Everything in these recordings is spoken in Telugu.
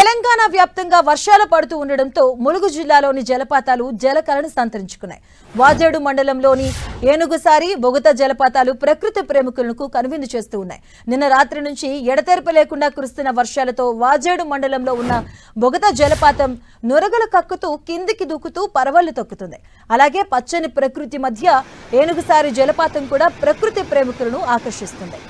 తెలంగాణ వ్యాప్తంగా వర్షాలు పడుతూ ఉండడంతో ములుగు జిల్లాలోని జలపాతాలు జలకళను సంతరించుకున్నాయి. వాజేడు మండలంలోని ఏనుగుసారి బొగత జలపాతాలు ప్రకృతి ప్రేమికులకు కనువిందు చేస్తూ ఉన్నాయి. నిన్న రాత్రి నుంచి ఎడతెరిపి లేకుండా కురుస్తున్న వర్షాలతో వాజేడు మండలంలో ఉన్న బొగత జలపాతం నురగలు కక్కుతూ కిందికి దూకుతూ పరవళ్లు తొక్కుతుంది. అలాగే పచ్చని ప్రకృతి మధ్య ఏనుగుసారి జలపాతం కూడా ప్రకృతి ప్రేమికులను ఆకర్షిస్తుంది.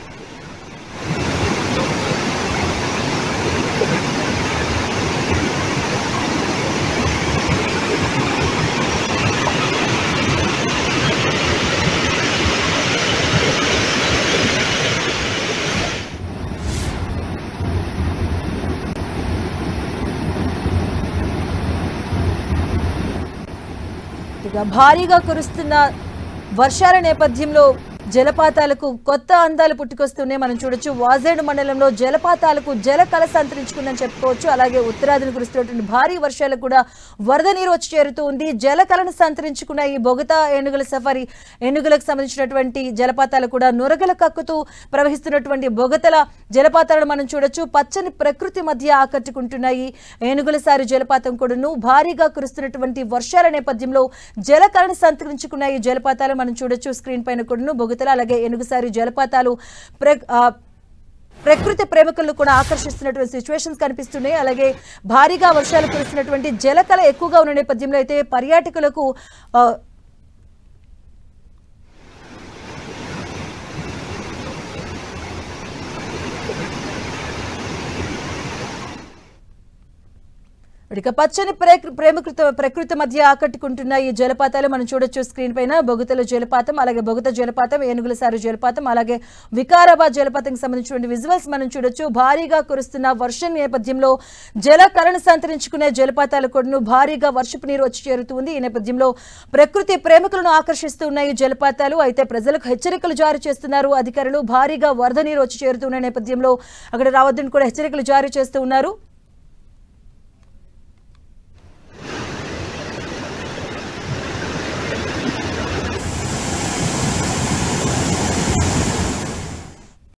భారీగా కురుస్తున్న వర్షాల నేపథ్యంలో జలపాతాలకు కొత్త అందాలు పుట్టుకొస్తున్నాయి. మనం చూడొచ్చు వాజేడు మండలంలో జలపాతాలకు జలకళ సంతరించుకుందని చెప్పుకోవచ్చు. అలాగే ఉత్తరాదిన కురుస్తున్నటువంటి భారీ వర్షాలకు కూడా వరద నీరు వచ్చి చేరుతూ ఉంది. జలకళను సంతరించుకున్న ఈ బొగత ఏనుగుల సఫారీ ఏనుగులకు సంబంధించినటువంటి జలపాతాలు కూడా నురగలు కక్కుతూ ప్రవహిస్తున్నటువంటి బొగతల జలపాతాలను మనం చూడొచ్చు. పచ్చని ప్రకృతి మధ్య ఆకట్టుకుంటున్నాయి. ఏనుగుల సారి జలపాతం కూడాను భారీగా కురుస్తున్నటువంటి వర్షాల నేపథ్యంలో జలకళను సంతరించుకున్న ఈ జలపాతాలు మనం చూడొచ్చు. స్క్రీన్ పైన కూడాను బొగతల అలాగే ఏనుగుసారి జలపాతాలు ప్రకృతి ప్రేమికులను కూడా ఆకర్షిస్తున్నటువంటి సిచ్యువేషన్స్ కనిపిస్తున్నాయి. అలాగే భారీగా వర్షాలు కురుస్తున్నటువంటి జలకళ ఎక్కువగా ఉన్న నేపథ్యంలో అయితే పర్యాటకులకు పచ్చని ప్రకృతి మధ్య ఆకట్టుకుంటున్న ఈ జలపాతాలు మనం చూడొచ్చు. స్క్రీన్ పైన బొగతల జలపాతం అలాగే బొగత జలపాతం ఏనుగుల సారు జలపాతం అలాగే వికారాబాద్ జలపాతం సంబంధించినటువంటి విజువల్స్ మనం చూడొచ్చు. భారీగా కురుస్తున్న వర్షం నేపథ్యంలో జలకళను సంతరించుకునే జలపాతాలు కూడా భారీగా వర్షపు నీరు వచ్చి చేరుతుంది. ఈ నేపథ్యంలో ప్రకృతి ప్రేమికులను ఆకర్షిస్తున్న ఈ జలపాతాలు అయితే ప్రజలకు హెచ్చరికలు జారీ చేస్తున్నారు అధికారులు. భారీగా వరద నీరు వచ్చి చేరుతున్న నేపథ్యంలో అక్కడ రావద్దని కూడా హెచ్చరికలు జారీ చేస్తూ ఉన్నారు.